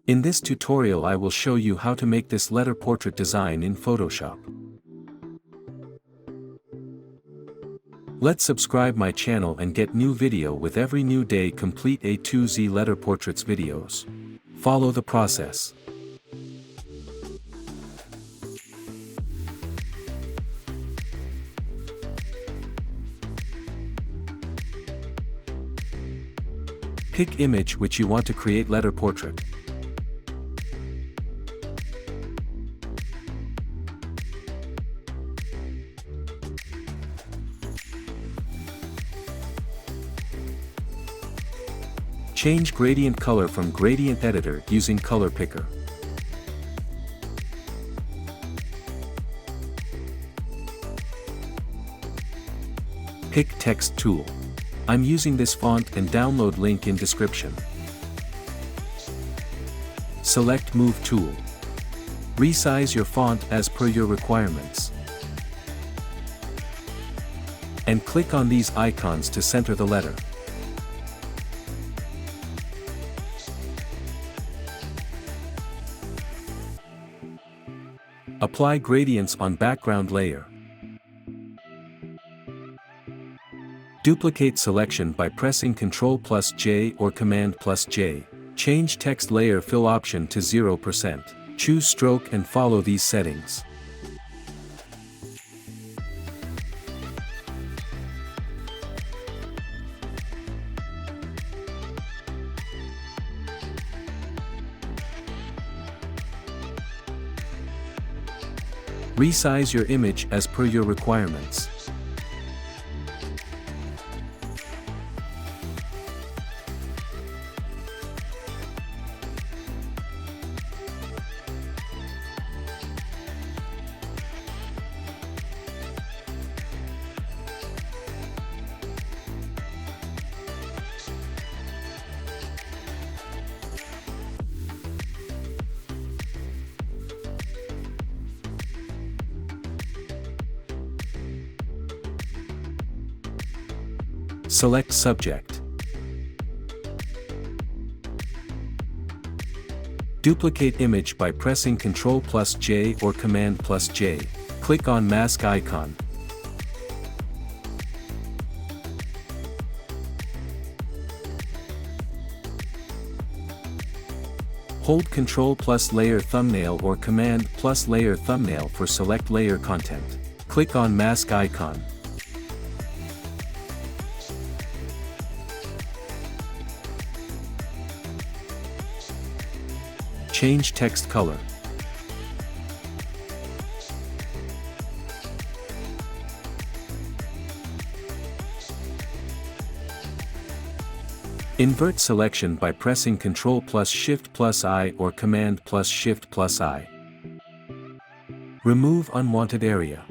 In this tutorial I will show you how to make this letter portrait design in Photoshop. Let's subscribe my channel and get new video with every new day. Complete A to Z letter portraits videos. Follow the process. Pick image which you want to create letter portrait. Change gradient color from gradient editor using color picker. Pick text tool. I'm using this font and download link in description. Select Move tool. Resize your font as per your requirements. And click on these icons to center the letter. Apply gradients on background layer. Duplicate selection by pressing Ctrl+J or Command+J. Change text layer fill option to 0%. Choose stroke and follow these settings. Resize your image as per your requirements. Select subject. Duplicate image by pressing Ctrl+J or Command+J. Click on mask icon. Hold Ctrl+Layer thumbnail or Command+Layer thumbnail for select layer content. Click on mask icon. Change text color. Invert selection by pressing Ctrl+Shift+I or Command+Shift+I. Remove unwanted area.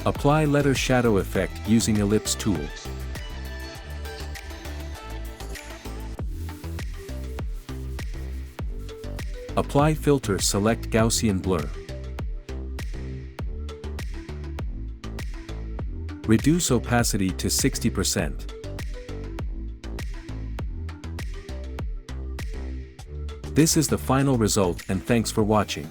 Apply letter shadow effect using ellipse tool. Apply filter, select Gaussian blur. Reduce opacity to 60%. This is the final result, and thanks for watching.